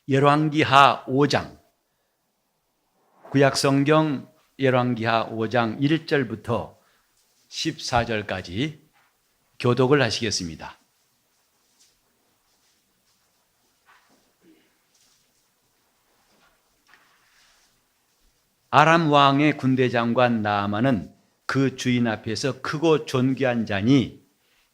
열왕기하 5장, 구약성경 열왕기하 5장 1절부터 14절까지 교독을 하시겠습니다. 아람 왕의 군대 장관 나아만은 그 주인 앞에서 크고 존귀한 자니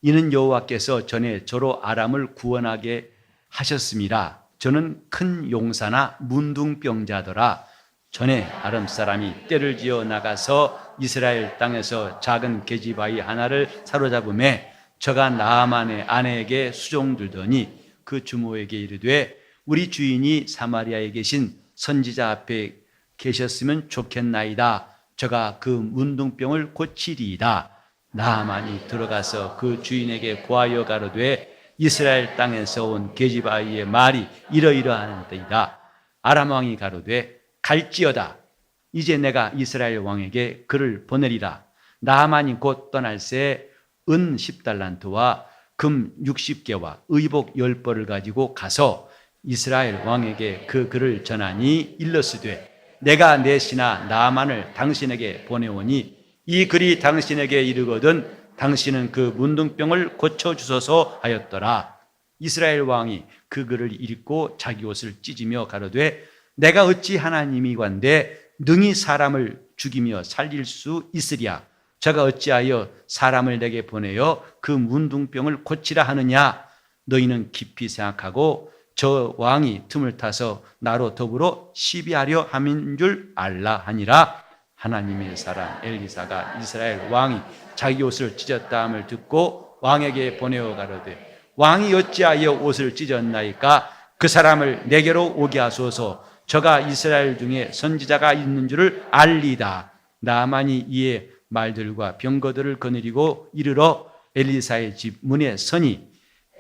이는 여호와께서 전에 저로 아람을 구원하게 하셨습니다. 저는 큰 용사나 문둥병자더라. 전에 아람 사람이 떼를 지어 나가서 이스라엘 땅에서 작은 계집아이 하나를 사로잡음에 저가 나아만의 아내에게 수종들더니 그 주모에게 이르되 우리 주인이 사마리아에 계신 선지자 앞에 계셨으면 좋겠나이다. 저가 그 문둥병을 고치리이다. 나아만이 들어가서 그 주인에게 구하여 가로되 이스라엘 땅에서 온 계집아이의 말이 이러이러하니이다. 아람 왕이 가로되 갈지어다. 이제 내가 이스라엘 왕에게 그를 보내리라. 나아만이 곧 떠날새 은 10달란트와 금 60개와 의복 10벌을 가지고 가서 이스라엘 왕에게 그 글을 전하니 일러스되 내가 내 신하 나아만을 당신에게 보내오니 이 글이 당신에게 이르거든 당신은 그 문둥병을 고쳐주소서 하였더라. 이스라엘 왕이 그 글을 읽고 자기 옷을 찢으며 가로되 내가 어찌 하나님이관대 능히 사람을 죽이며 살릴 수 있으랴. 저가 어찌하여 사람을 내게 보내어 그 문둥병을 고치라 하느냐. 너희는 깊이 생각하고 저 왕이 틈을 타서 나로 더불어 시비하려 함인 줄 알라 하니라. 하나님의 사람 엘리사가 이스라엘 왕이 자기 옷을 찢었다 함을 듣고 왕에게 보내어 가로되 왕이 어찌하여 옷을 찢었나이까. 그 사람을 내게로 오게 하소서. 저가 이스라엘 중에 선지자가 있는 줄을 알리다. 나아만이 이에 말들과 병거들을 거느리고 이르러 엘리사의 집 문에 서니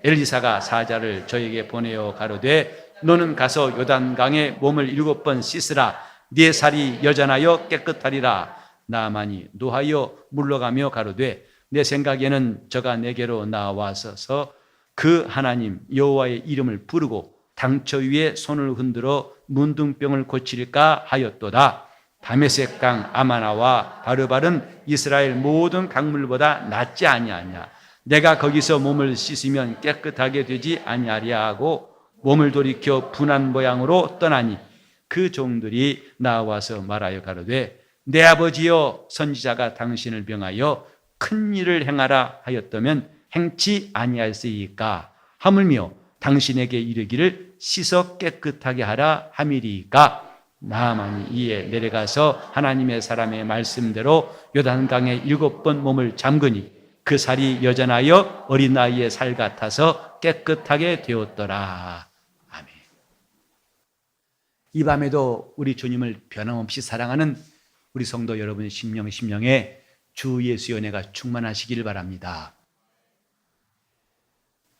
엘리사가 사자를 저에게 보내어 가로되 너는 가서 요단강에 몸을 7번 씻으라. 네 살이 여전하여 깨끗하리라. 나아만이 노하여 물러가며 가로되 내 생각에는 저가 내게로 나와서 그 하나님 여호와의 이름을 부르고 당처 위에 손을 흔들어 문둥병을 고칠까 하였도다. 다메섹 강 아마나와 바르발은 이스라엘 모든 강물보다 낫지 아니하냐. 내가 거기서 몸을 씻으면 깨끗하게 되지 아니하랴 하고 몸을 돌이켜 분한 모양으로 떠나니 그 종들이 나와서 말하여 가로되 내 아버지여 선지자가 당신을 병하여 큰 일을 행하라 하였다면 행치 아니하였으이까. 하물며 당신에게 이르기를 씻어 깨끗하게 하라 함이리이까. 나아만이 이에 내려가서 하나님의 사람의 말씀대로 요단강에 7번 몸을 잠그니 그 살이 여전하여 어린아이의 살 같아서 깨끗하게 되었더라. 아멘. 이 밤에도 우리 주님을 변함없이 사랑하는 우리 성도 여러분의 심령에 주 예수의 은혜가 충만하시기를 바랍니다.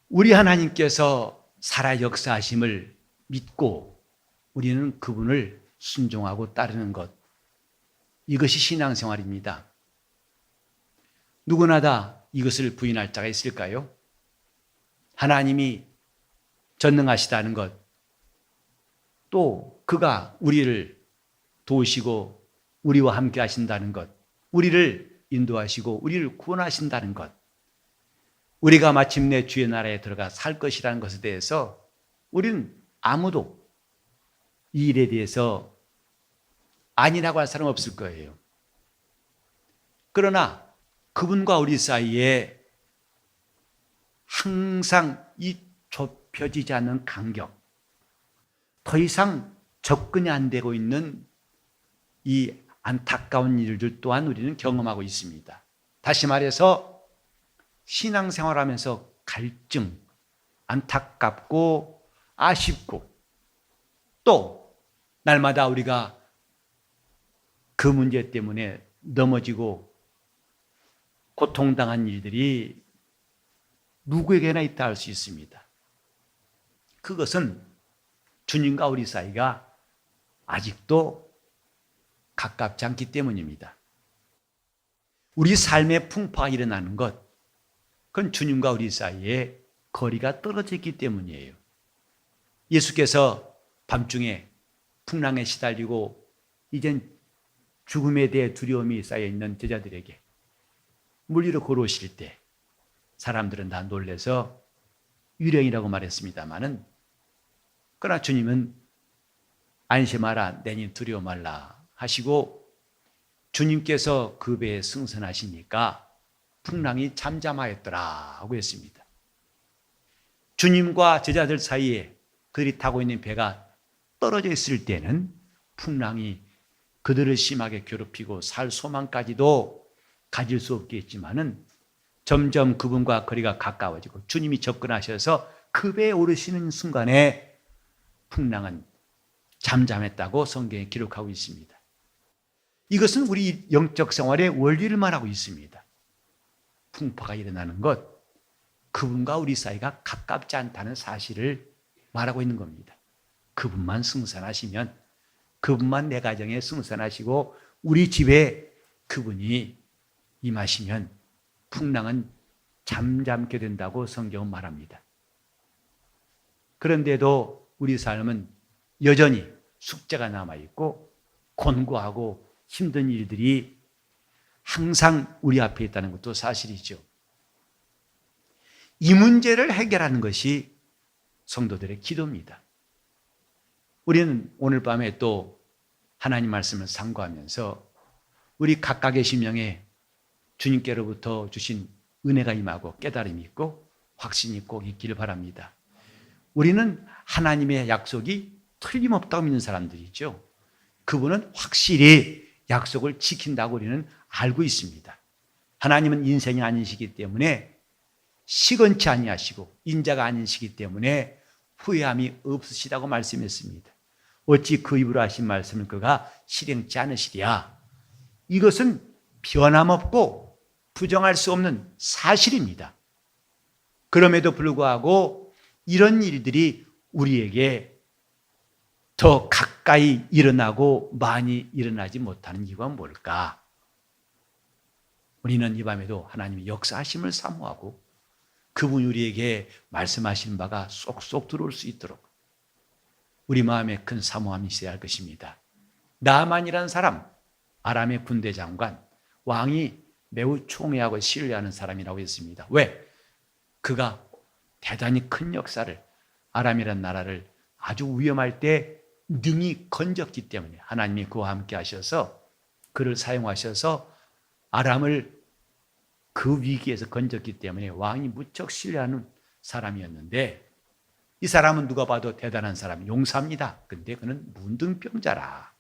우리 하나님께서 살아 역사하심을 믿고 우리는 그분을 순종하고 따르는 것, 이것이 신앙생활입니다. 누구나 다 이것을 부인할 자가 있을까요? 하나님이 전능하시다는 것, 또 그가 우리를 도우시고 우리와 함께 하신다는 것, 우리를 인도하시고 우리를 구원하신다는 것, 우리가 마침내 주의 나라에 들어가 살 것이라는 것에 대해서 우리는 아무도 이 일에 대해서 아니라고 할 사람 없을 거예요. 그러나 그분과 우리 사이에 항상 이 좁혀지지 않는 간격, 더 이상 접근이 안 되고 있는 이 안타까운 일들 또한 우리는 경험하고 있습니다. 다시 말해서 신앙생활하면서 갈증, 안타깝고 아쉽고 또 날마다 우리가 그 문제 때문에 넘어지고 고통당한 일들이 누구에게나 있다 할 수 있습니다. 그것은 주님과 우리 사이가 아직도 가깝지 않기 때문입니다. 우리 삶의 풍파가 일어나는 것, 그건 주님과 우리 사이에 거리가 떨어져 있기 때문이에요. 예수께서 밤중에 풍랑에 시달리고 이젠 죽음에 대해 두려움이 쌓여있는 제자들에게 물 위로 걸어오실 때 사람들은 다 놀라서 유령이라고 말했습니다마는, 그러나 주님은 안심하라, 내니 두려워 말라 하시고 주님께서 그 배에 승선하시니까 풍랑이 잠잠하였더라 하고 했습니다. 주님과 제자들 사이에 그들이 타고 있는 배가 떨어져 있을 때는 풍랑이 그들을 심하게 괴롭히고 살 소망까지도 가질 수 없겠지만은 점점 그분과 거리가 가까워지고 주님이 접근하셔서 그 배에 오르시는 순간에 풍랑은 잠잠했다고 성경에 기록하고 있습니다. 이것은 우리 영적 생활의 원리를 말하고 있습니다. 풍파가 일어나는 것, 그분과 우리 사이가 가깝지 않다는 사실을 말하고 있는 겁니다. 그분만 승선하시면, 그분만 내 가정에 승선하시고 우리 집에 그분이 임하시면 풍랑은 잠잠게 된다고 성경은 말합니다. 그런데도 우리 삶은 여전히 숙제가 남아있고 곤고하고 힘든 일들이 항상 우리 앞에 있다는 것도 사실이죠. 이 문제를 해결하는 것이 성도들의 기도입니다. 우리는 오늘 밤에 또 하나님 말씀을 상고하면서 우리 각각의 심령에 주님께로부터 주신 은혜가 임하고 깨달음이 있고 확신이 꼭 있기를 바랍니다. 우리는 하나님의 약속이 틀림없다고 믿는 사람들이죠. 그분은 확실히 약속을 지킨다고 우리는 알고 있습니다. 하나님은 인생이 아니시기 때문에 시건치 아니하시고 인자가 아니시기 때문에 후회함이 없으시다고 말씀했습니다. 어찌 그 입으로 하신 말씀을 그가 실행치 않으시랴. 이것은 변함없고 부정할 수 없는 사실입니다. 그럼에도 불구하고 이런 일들이 우리에게 더 가까이 일어나고 많이 일어나지 못하는 이유가 뭘까? 우리는 이 밤에도 하나님의 역사하심을 사모하고 그분이 우리에게 말씀하시는 바가 쏙쏙 들어올 수 있도록 우리 마음에 큰 사모함이 있어야 할 것입니다. 나만이라는 사람, 아람의 군대 장관, 왕이 매우 총애하고 신뢰하는 사람이라고 했습니다. 왜? 그가 대단히 큰 역사를, 아람이라는 나라를 아주 위험할 때 능히 건졌기 때문에 하나님이 그와 함께 하셔서 그를 사용하셔서 아람을 그 위기에서 건졌기 때문에 왕이 무척 신뢰하는 사람이었는데, 이 사람은 누가 봐도 대단한 사람, 용사입니다. 근데 그는 문둥병자라.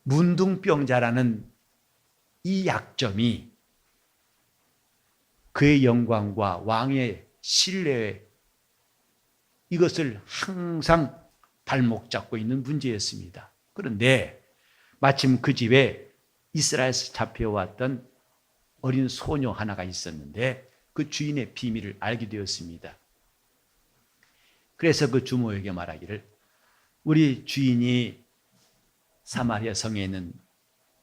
문둥병자라는 이 약점이 그의 영광과 왕의 신뢰, 이것을 항상 발목 잡고 있는 문제였습니다. 그런데 마침 그 집에 이스라엘에서 잡혀왔던 어린 소녀 하나가 있었는데 그 주인의 비밀을 알게 되었습니다. 그래서 그 주모에게 말하기를, 우리 주인이 사마리아 성에 있는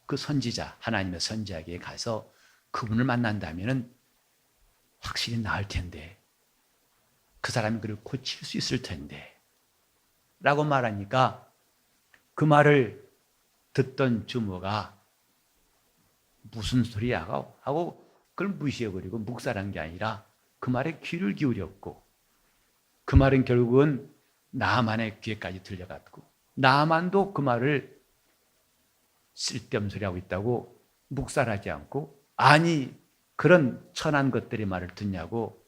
그 선지자, 하나님의 선지자에게 가서 그분을 만난다면 확실히 나을 텐데, 그 사람이 그를 고칠 수 있을 텐데 라고 말하니까 그 말을 듣던 주모가 무슨 소리야 하고 그걸 무시해버리고 묵살한 게 아니라 그 말에 귀를 기울였고, 그 말은 결국은 나만의 귀에까지 들려갔고, 나만도 그 말을 쓸데없는 소리하고 있다고 묵살하지 않고, 아니 그런 천한 것들의 말을 듣냐고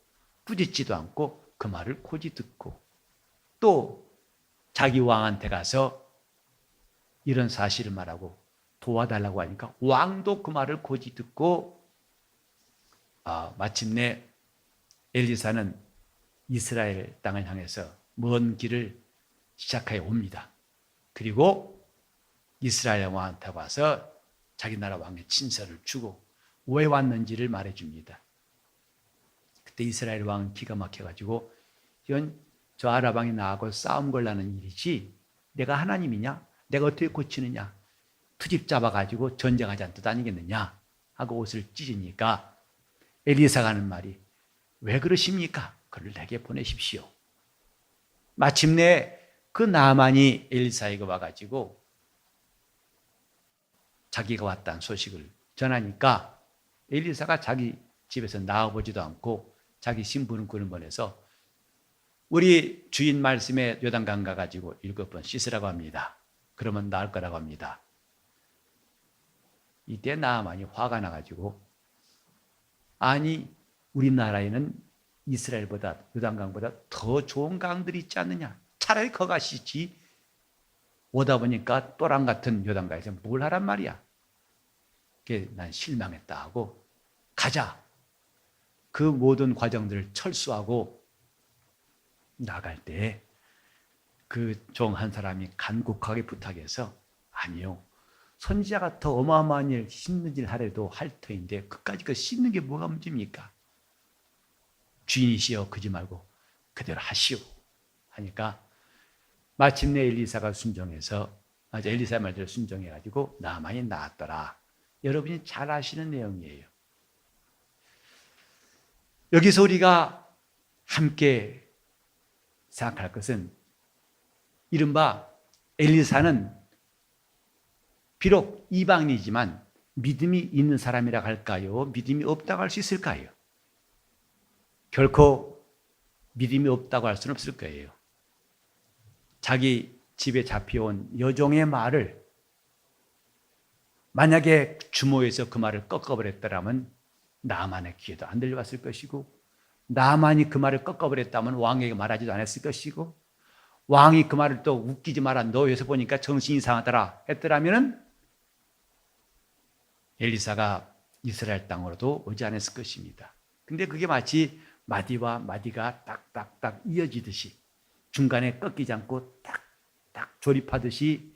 꾸짖지도 않고 그 말을 고지 듣고, 또 자기 왕한테 가서 이런 사실을 말하고 도와달라고 하니까 왕도 그 말을 고지 듣고, 마침내 엘리사는 이스라엘 땅을 향해서 먼 길을 시작하여 옵니다. 그리고 이스라엘 왕한테 와서 자기 나라 왕의 친서를 주고 왜 왔는지를 말해줍니다. 그때 이스라엘 왕은 기가 막혀가지고, 이건 저 아랍 왕이 나하고 싸움 걸라는 일이지 내가 하나님이냐? 내가 어떻게 고치느냐? 투집 잡아가지고 전쟁하자는 뜻 아니겠느냐? 하고 옷을 찢으니까 엘리사가 하는 말이, 왜 그러십니까? 그를 내게 보내십시오. 마침내 그 나만이 엘리사에게 와가지고 자기가 왔다는 소식을 전하니까 엘리사가 자기 집에서 나와보지도 않고 자기 신부는 그를 보내서 우리 주인 말씀에 요단강 가가지고 7번 씻으라고 합니다. 그러면 나을 거라고 합니다. 이때 나만이 화가 나가지고 아니 우리나라에는 이스라엘보다 요단강보다 더 좋은 강들이 있지 않느냐. 차라리 거 가시지. 오다 보니까 또랑 같은 요단강에서 뭘 하란 말이야. 그게 난 실망했다 하고 가자. 그 모든 과정들을 철수하고 나갈 때 그 종 한 사람이 간곡하게 부탁해서 아니요. 선지자가 더 어마어마한 일, 씻는 일 하래도 할 터인데 그까지 그 씻는 게 뭐가 문제입니까? 주인이시여 그러지 말고 그대로 하시오 하니까 마침내 엘리사가 순종해서 엘리사 말대로 순종해가지고 나만이 나았더라. 여러분이 잘 아시는 내용이에요. 여기서 우리가 함께 생각할 것은 이른바 엘리사는 비록 이방인이지만 믿음이 있는 사람이라 할까요? 믿음이 없다고 할 수 있을까요? 결코 믿음이 없다고 할 수는 없을 거예요. 자기 집에 잡혀온 여종의 말을 만약에 주모에서 그 말을 꺾어버렸더라면 나만의 귀에도 안 들려왔을 것이고 나만이 그 말을 꺾어버렸다면 왕에게 말하지도 않았을 것이고 왕이 그 말을 또 웃기지 마라 너 여기서 보니까 정신이 이상하더라 했더라면 엘리사가 이스라엘 땅으로도 오지 않았을 것입니다. 근데 그게 마치 마디와 마디가 딱딱딱 이어지듯이 중간에 꺾이지 않고 딱딱 조립하듯이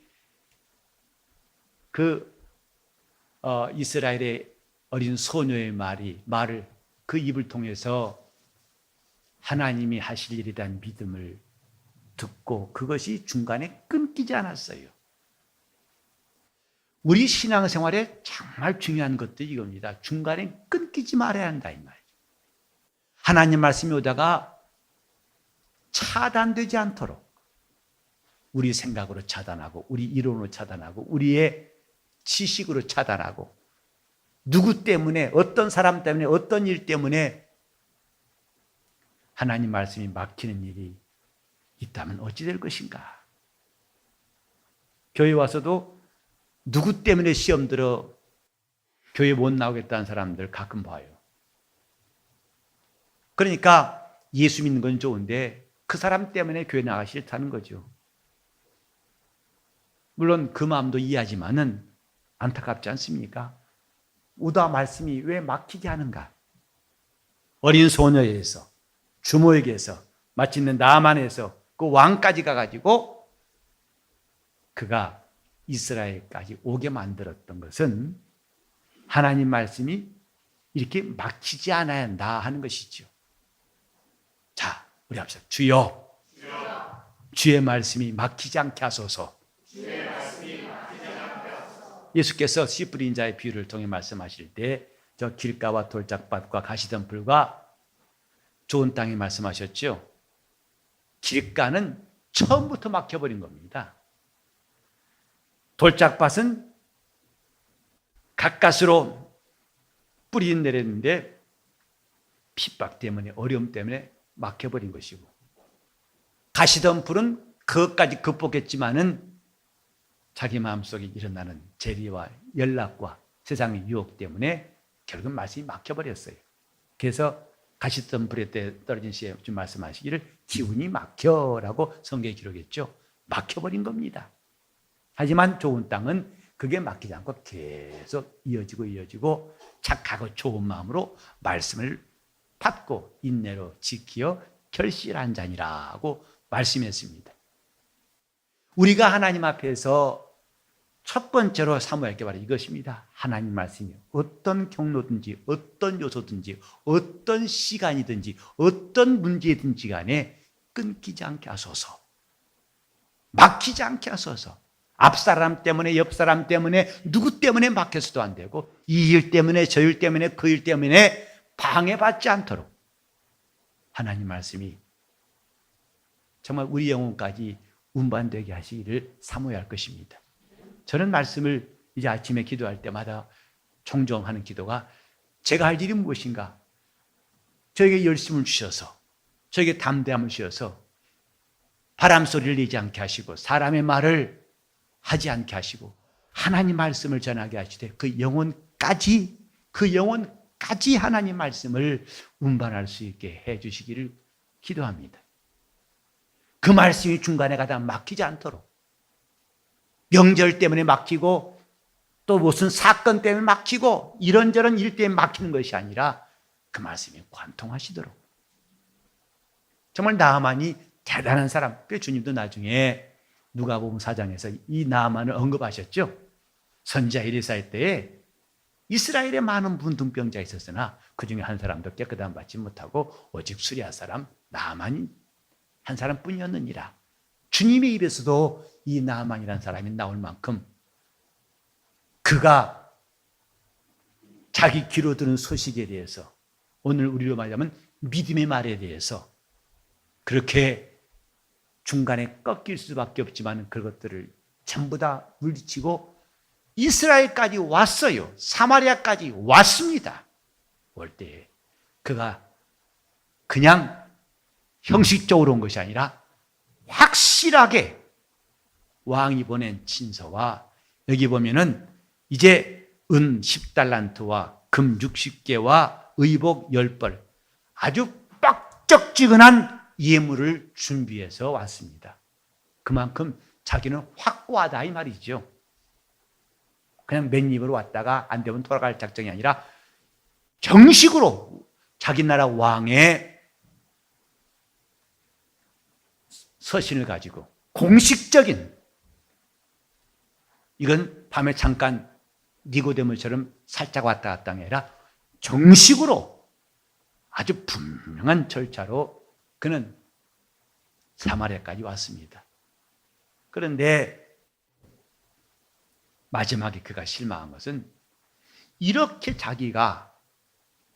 이스라엘의 어린 소녀의 말을 그 입을 통해서 하나님이 하실 일이란 믿음을 듣고 그것이 중간에 끊기지 않았어요. 우리 신앙생활에 정말 중요한 것도 이겁니다. 중간에 끊기지 말아야 한다 이 말이죠. 하나님 말씀이 오다가 차단되지 않도록 우리 생각으로 차단하고 우리 이론으로 차단하고 우리의 지식으로 차단하고 누구 때문에 어떤 사람 때문에 어떤 일 때문에 하나님 말씀이 막히는 일이 있다면 어찌 될 것인가. 교회 와서도 누구 때문에 시험 들어 교회 못 나오겠다는 사람들 가끔 봐요. 그러니까 예수 믿는 건 좋은데 그 사람 때문에 교회 나가기 싫다는 거죠. 물론 그 마음도 이해하지만은 안타깝지 않습니까? 오다 말씀이 왜 막히게 하는가? 어린 소녀에게서 주모에게서 마침내 나만에서 그 왕까지 가가지고 그가 이스라엘까지 오게 만들었던 것은 하나님 말씀이 이렇게 막히지 않아야 한다 하는 것이죠. 자, 우리 합시다. 주여, 주의 말씀이 막히지 않게 하소서. 예수께서 씨 뿌린 자의 비유를 통해 말씀하실 때 저 길가와 돌짝밭과 가시덤불과 좋은 땅에 말씀하셨죠. 길가는 처음부터 막혀버린 겁니다. 돌짝밭은 가까스로 뿌리 내렸는데 핍박 때문에 어려움 때문에 막혀버린 것이고 가시덤불은 그것까지 극복했지만은 자기 마음속에 일어나는 재리와 연락과 세상의 유혹 때문에 결국 말씀이 막혀버렸어요. 그래서 가시덤불에 떨어진 시에 좀 말씀하시기를 기운이 막혀라고 성경에 기록했죠. 막혀버린 겁니다. 하지만 좋은 땅은 그게 막히지 않고 계속 이어지고 착하고 좋은 마음으로 말씀을 받고 인내로 지키어 결실한 자니라고 말씀했습니다. 우리가 하나님 앞에서 첫 번째로 삼아야 할 게 바로 이것입니다. 하나님 말씀이 어떤 경로든지 어떤 요소든지 어떤 시간이든지 어떤 문제든지 간에 끊기지 않게 하소서. 막히지 않게 하소서. 앞사람 때문에 옆사람 때문에 누구 때문에 막혀서도 안 되고 이 일 때문에 저 일 때문에 그 일 때문에 방해받지 않도록 하나님 말씀이 정말 우리 영혼까지 운반되게 하시기를 사모해야 할 것입니다. 저는 말씀을 이제 아침에 기도할 때마다 종종 하는 기도가 제가 할 일이 무엇인가? 저에게 열심을 주셔서 저에게 담대함을 주셔서 바람 소리를 내지 않게 하시고 사람의 말을 하지 않게 하시고 하나님 말씀을 전하게 하시되 그 영혼까지 하나님 말씀을 운반할 수 있게 해 주시기를 기도합니다. 그 말씀이 중간에 가다 막히지 않도록 명절 때문에 막히고 또 무슨 사건 때문에 막히고 이런저런 일 때문에 막히는 것이 아니라 그 말씀이 관통하시도록 정말 나아만이 대단한 사람. 그 주님도 나중에 누가복음 4장에서 이 나아만을 언급하셨죠. 선지자 엘리사의 때에 이스라엘에 많은 문둥병자가 있었으나 그 중에 한 사람도 깨끗함 받지 못하고 오직 수리아 사람 나아만이 한 사람뿐이었느니라. 주님의 입에서도 이 나아만이라는 사람이 나올 만큼 그가 자기 귀로 들은 소식에 대해서 오늘 우리로 말하자면 믿음의 말에 대해서 그렇게 중간에 꺾일 수밖에 없지만 그것들을 전부 다 물리치고 이스라엘까지 왔어요. 사마리아까지 왔습니다. 올 때 그가 그냥 형식적으로 온 것이 아니라 확실하게 왕이 보낸 친서와 여기 보면은 이제 은 10달란트와 금 60개와 의복 10벌 아주 뻑적지근한 예물을 준비해서 왔습니다. 그만큼 자기는 확고하다 이 말이죠. 그냥 맨입으로 왔다가 안 되면 돌아갈 작정이 아니라 정식으로 자기 나라 왕의 서신을 가지고 공식적인 이건 밤에 잠깐 니고데모처럼 살짝 왔다 갔다 아니라 정식으로 아주 분명한 절차로 그는 사마리아까지 왔습니다. 그런데 마지막에 그가 실망한 것은 이렇게 자기가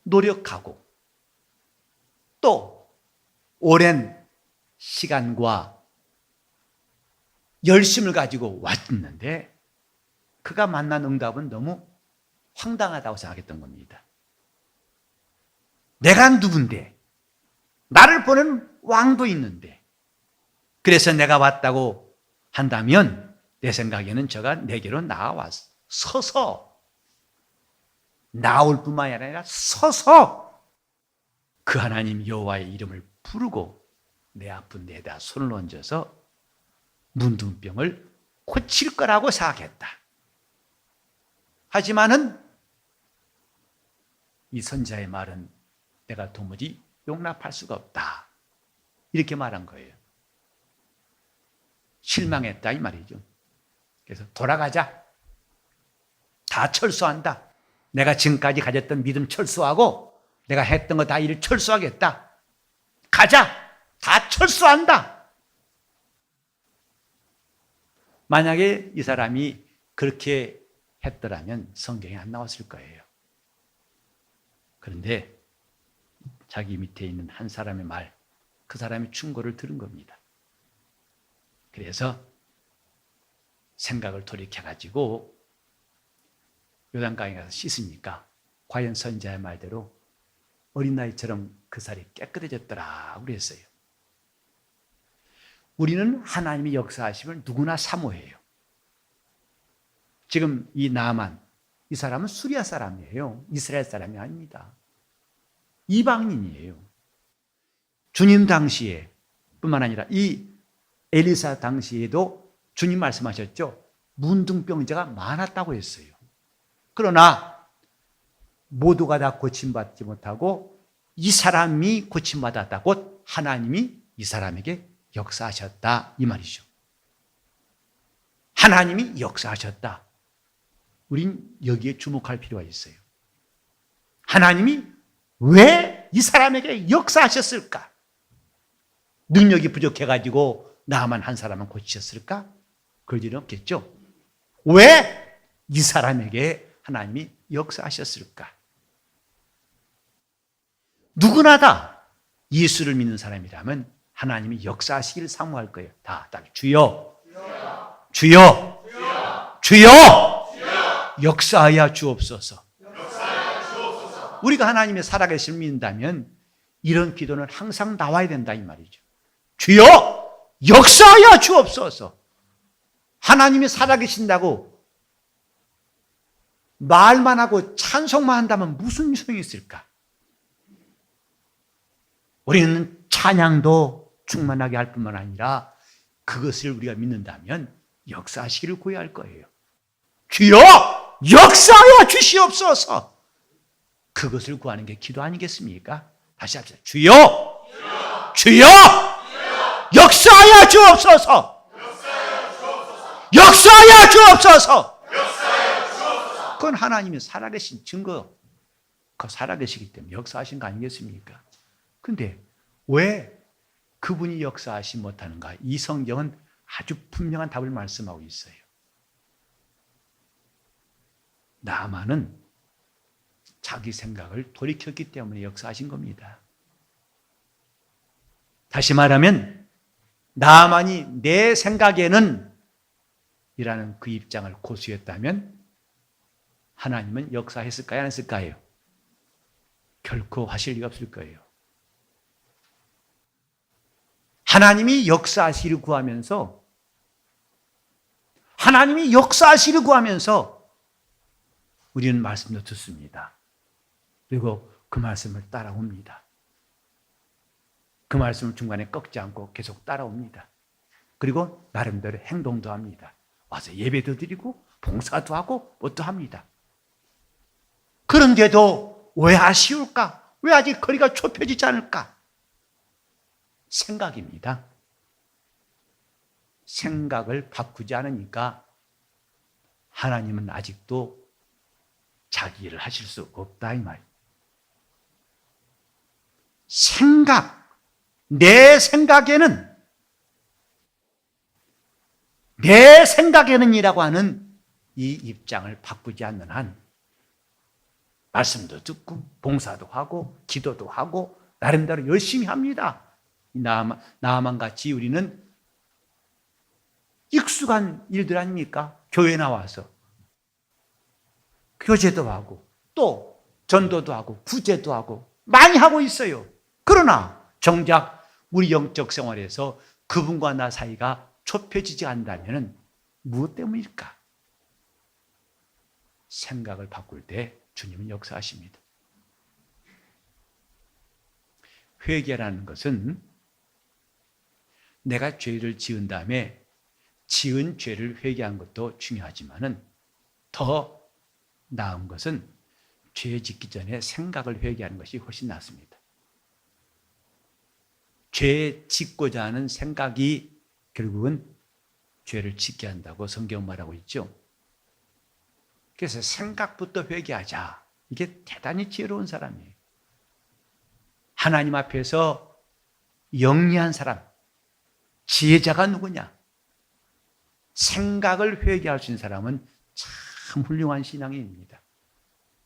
노력하고 또 오랜 시간과 열심을 가지고 왔는데 그가 만난 응답은 너무 황당하다고 생각했던 겁니다. 내가 누군데 나를 보낸 왕도 있는데 그래서 내가 왔다고 한다면 내 생각에는 저가 내게로 나와서서 나올 뿐만이 아니라 서서 그 하나님 여호와의 이름을 부르고 내 아픈 데에다 손을 얹어서 문둥병을 고칠 거라고 생각했다. 하지만은 이 선지자의 말은 내가 도무지 용납할 수가 없다. 이렇게 말한 거예요. 실망했다 이 말이죠. 그래서 돌아가자. 다 철수한다. 내가 지금까지 가졌던 믿음 철수하고 내가 했던 거 다 일 철수하겠다. 가자. 다 철수한다. 만약에 이 사람이 그렇게 했더라면 성경에 안 나왔을 거예요. 그런데 자기 밑에 있는 한 사람의 말, 그 사람의 충고를 들은 겁니다. 그래서 생각을 돌이켜가지고 요단강에 가서 씻으니까 과연 선지자의 말대로 어린아이처럼 그 살이 깨끗해졌더라 그랬어요. 우리는 하나님의 역사하심을 누구나 사모해요. 지금 이 나만, 이 사람은 수리아 사람이에요. 이스라엘 사람이 아닙니다. 이방인이에요. 주님 당시에 뿐만 아니라 이 엘리사 당시에도 주님 말씀하셨죠. 문둥병자가 많았다고 했어요. 그러나 모두가 다 고침받지 못하고 이 사람이 고침받았다. 곧 하나님이 이 사람에게 역사하셨다 이 말이죠. 하나님이 역사하셨다. 우린 여기에 주목할 필요가 있어요. 하나님이 왜 이 사람에게 역사하셨을까? 능력이 부족해가지고 나만 한 사람만 고치셨을까? 그럴 일은 없겠죠. 왜 이 사람에게 하나님이 역사하셨을까? 누구나 다 예수를 믿는 사람이라면 하나님이 역사하시기를 사모할 거예요. 다 주여, 주여, 주여, 역사하여 주옵소서. 우리가 하나님의 살아계심을 믿는다면 이런 기도는 항상 나와야 된다 이 말이죠. 주여, 역사하여 주옵소서. 하나님이 살아계신다고 말만 하고 찬송만 한다면 무슨 소용이 있을까? 우리는 찬양도 충만하게 할 뿐만 아니라 그것을 우리가 믿는다면 역사하시기를 구해야 할 거예요. 주여, 역사하여 주시옵소서. 그것을 구하는 게 기도 아니겠습니까? 다시 합시다. 주여, 주여, 역사하여 주옵소서. 역사하여 주옵소서. 그건 하나님이 살아계신 증거. 그 살아계시기 때문에 역사하신 거 아니겠습니까? 근데 왜 그분이 역사하시 못하는가? 이 성경은 아주 분명한 답을 말씀하고 있어요. 나만은 자기 생각을 돌이켰기 때문에 역사하신 겁니다. 다시 말하면 나만이 내 생각에는 이라는 그 입장을 고수했다면 하나님은 역사했을까요? 안 했을까요? 결코 하실 리가 없을 거예요. 하나님이 역사하시기를 구하면서 우리는 말씀도 듣습니다. 그리고 그 말씀을 따라옵니다. 그 말씀을 중간에 꺾지 않고 계속 따라옵니다. 그리고 나름대로 행동도 합니다. 와서 예배도 드리고 봉사도 하고 뭣도 합니다. 그런데도 왜 아쉬울까? 왜 아직 거리가 좁혀지지 않을까? 생각입니다. 생각을 바꾸지 않으니까 하나님은 아직도 자기 일을 하실 수 없다 이 말이에요. 내 생각에는 이라고 하는 이 입장을 바꾸지 않는 한 말씀도 듣고 봉사도 하고 기도도 하고 나름대로 열심히 합니다. 나만 같이 우리는 익숙한 일들 아닙니까? 교회 나와서 교제도 하고 또 전도도 하고 구제도 하고 많이 하고 있어요. 그러나 정작 우리 영적 생활에서 그분과 나 사이가 좁혀지지 않는다면 무엇 때문일까? 생각을 바꿀 때 주님은 역사하십니다. 회개라는 것은 내가 죄를 지은 다음에 지은 죄를 회개한 것도 중요하지만은 더 나은 것은 죄 짓기 전에 생각을 회개하는 것이 훨씬 낫습니다. 죄 짓고자 하는 생각이 결국은 죄를 짓게 한다고 성경 말하고 있죠. 그래서 생각부터 회개하자. 이게 대단히 지혜로운 사람이에요. 하나님 앞에서 영리한 사람, 지혜자가 누구냐? 생각을 회개할 수 있는 사람은 참 훌륭한 신앙인입니다.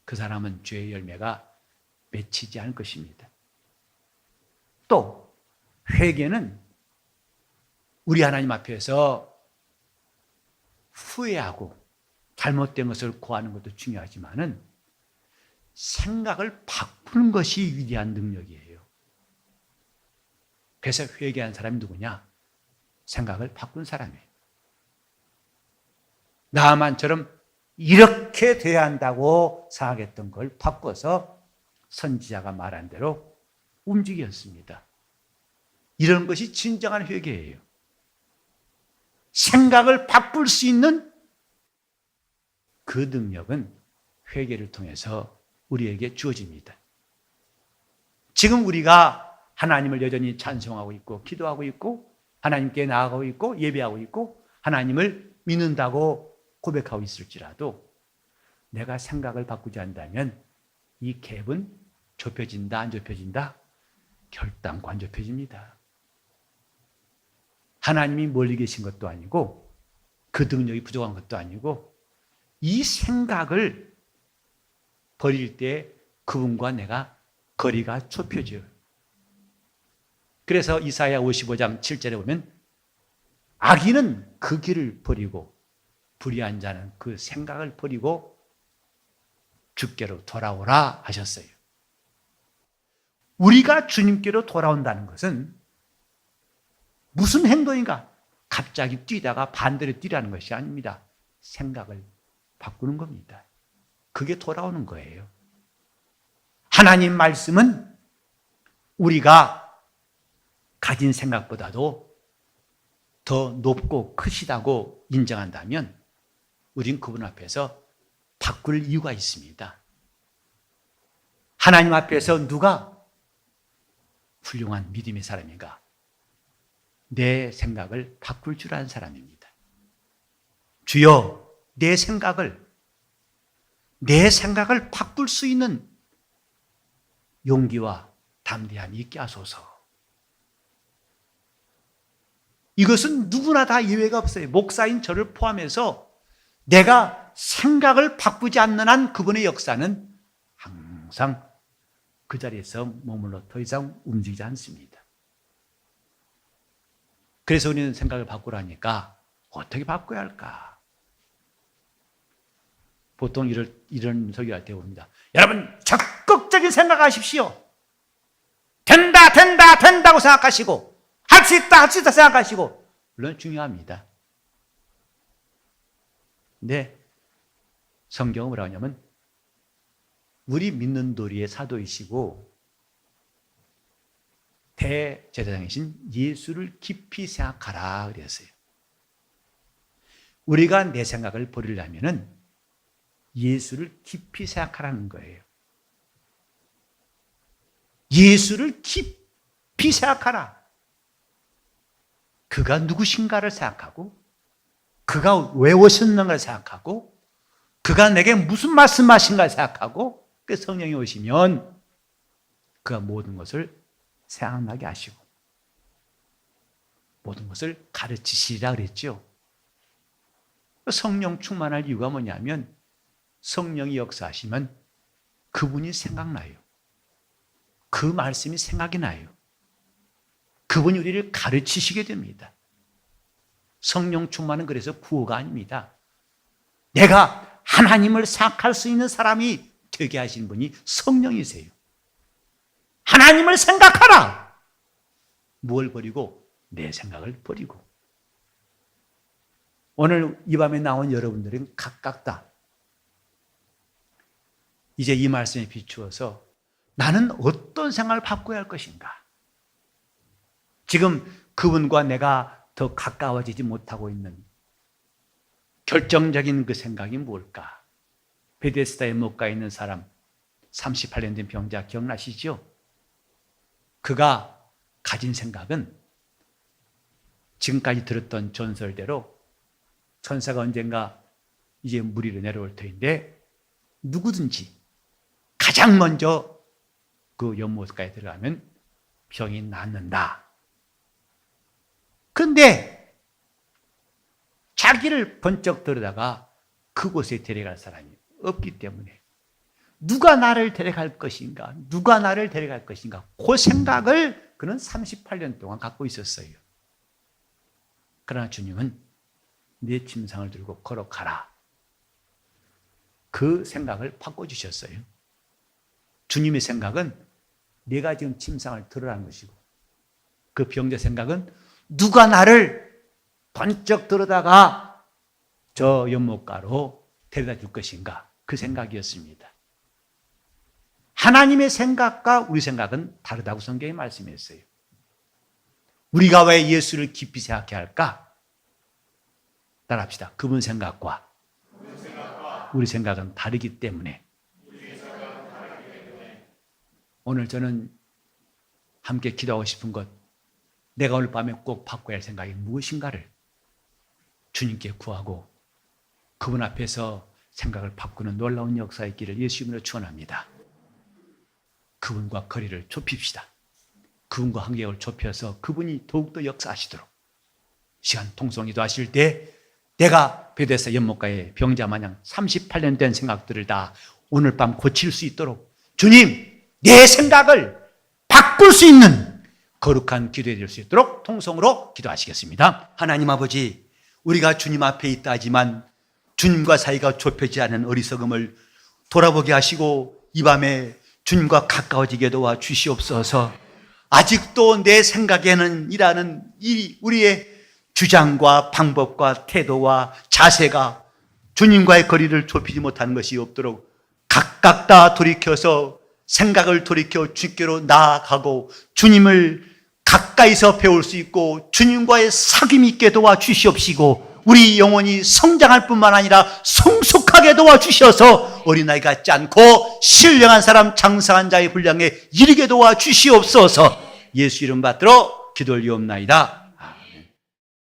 그 사람은 죄의 열매가 맺히지 않을 것입니다. 또 회개는 우리 하나님 앞에서 후회하고 잘못된 것을 구하는 것도 중요하지만은 생각을 바꾸는 것이 위대한 능력이에요. 그래서 회개한 사람이 누구냐? 생각을 바꾼 사람이에요. 나만처럼 이렇게 돼야 한다고 생각했던 걸 바꿔서 선지자가 말한 대로 움직였습니다. 이런 것이 진정한 회개예요. 생각을 바꿀 수 있는 그 능력은 회개를 통해서 우리에게 주어집니다. 지금 우리가 하나님을 여전히 찬송하고 있고 기도하고 있고 하나님께 나아가고 있고 예배하고 있고 하나님을 믿는다고 고백하고 있을지라도 내가 생각을 바꾸지 않는다면 이 갭은 좁혀진다 안 좁혀진다? 결단코 안 좁혀집니다. 하나님이 멀리 계신 것도 아니고 그 능력이 부족한 것도 아니고 이 생각을 버릴 때 그분과 내가 거리가 좁혀져요. 그래서 이사야 55장 7절에 보면 악인은 그 길을 버리고 불의한 자는 그 생각을 버리고 주께로 돌아오라 하셨어요. 우리가 주님께로 돌아온다는 것은 무슨 행동인가? 갑자기 뛰다가 반대로 뛰라는 것이 아닙니다. 생각을 바꾸는 겁니다. 그게 돌아오는 거예요. 하나님 말씀은 우리가 가진 생각보다도 더 높고 크시다고 인정한다면 우린 그분 앞에서 바꿀 이유가 있습니다. 하나님 앞에서 누가 훌륭한 믿음의 사람인가? 내 생각을 바꿀 줄 아는 사람입니다. 주여, 내 생각을 바꿀 수 있는 용기와 담대함이 있게 하소서. 이것은 누구나 다 예외가 없어요. 목사인 저를 포함해서 내가 생각을 바꾸지 않는 한 그분의 역사는 항상 그 자리에서 머물러 더 이상 움직이지 않습니다. 그래서 우리는 생각을 바꾸라니까 어떻게 바꿔야 할까? 보통 이런 소리할 때 봅니다. 여러분, 적극적인 생각하십시오. 된다고 생각하시고 할 수 있다 생각하시고, 물론 중요합니다. 근데 성경은 뭐라고 하냐면 우리 믿는 도리의 사도이시고 대제사장이신 예수를 깊이 생각하라 그랬어요. 우리가 내 생각을 버리려면은 예수를 깊이 생각하라는 거예요. 예수를 깊이 생각하라. 그가 누구신가를 생각하고, 그가 왜 오셨는가를 생각하고, 그가 내게 무슨 말씀하신가를 생각하고, 그 성령이 오시면 그가 모든 것을 생각나게 하시고 모든 것을 가르치시리라 그랬죠. 성령 충만할 이유가 뭐냐면 성령이 역사하시면 그분이 생각나요. 그 말씀이 생각이 나요. 그분이 우리를 가르치시게 됩니다. 성령 충만은 그래서 구호가 아닙니다. 내가 하나님을 생각할 수 있는 사람이 되게 하신 분이 성령이세요. 하나님을 생각하라. 뭘 버리고? 내 생각을 버리고. 오늘 이 밤에 나온 여러분들은 각각 다 이제 이 말씀에 비추어서 나는 어떤 생각을 바꿔야 할 것인가? 지금 그분과 내가 더 가까워지지 못하고 있는 결정적인 그 생각이 뭘까? 베데스다에 못 가 있는 사람, 38년 된 병자 기억나시죠? 그가 가진 생각은 지금까지 들었던 전설대로 천사가 언젠가 이제 물 위로 내려올 터인데 누구든지 가장 먼저 그 연못가에 들어가면 병이 낫는다. 그런데 자기를 번쩍 들여다가 그곳에 데려갈 사람이 없기 때문에 누가 나를 데려갈 것인가? 누가 나를 데려갈 것인가? 그 생각을 그는 38년 동안 갖고 있었어요. 그러나 주님은 내 침상을 들고 걸어가라. 그 생각을 바꿔주셨어요. 주님의 생각은 내가 지금 침상을 들으라는 것이고 그 병자 생각은 누가 나를 번쩍 들어다가 저 연못가로 데려다 줄 것인가? 그 생각이었습니다. 하나님의 생각과 우리 생각은 다르다고 성경이 말씀했어요. 우리가 왜 예수를 깊이 생각해야 할까? 따라합시다. 그분 생각과 우리 생각은 다르기 때문에. 오늘 저는 함께 기도하고 싶은 것, 내가 오늘 밤에 꼭 바꿔야 할 생각이 무엇인가를 주님께 구하고 그분 앞에서 생각을 바꾸는 놀라운 역사 있기를 예수 이름으로 축원합니다. 그분과 거리를 좁힙시다. 그분과 간격을 좁혀서 그분이 더욱더 역사하시도록 시간 통성기도 하실 때 내가 베데스다 연못가에 병자 마냥 38년 된 생각들을 다 오늘 밤 고칠 수 있도록 주님, 내 생각을 바꿀 수 있는 거룩한 기도가 될 수 있도록 통성으로 기도하시겠습니다. 하나님 아버지, 우리가 주님 앞에 있다 하지만 주님과 사이가 좁혀지지 않은 어리석음을 돌아보게 하시고 이 밤에 주님과 가까워지게 도와 주시옵소서. 아직도 내 생각에는 이라는 이 우리의 주장과 방법과 태도와 자세가 주님과의 거리를 좁히지 못하는 것이 없도록 각각 다 돌이켜서 생각을 돌이켜 주께로 나아가고 주님을 가까이서 배울 수 있고 주님과의 사귐 있게 도와 주시옵시고 우리 영혼이 성장할 뿐만 아니라 성숙하게 도와주셔서 어린아이 같지 않고 신령한 사람 장성한 자의 분량에 이르게 도와주시옵소서. 예수 이름 받들어 기도 올리옵나이다.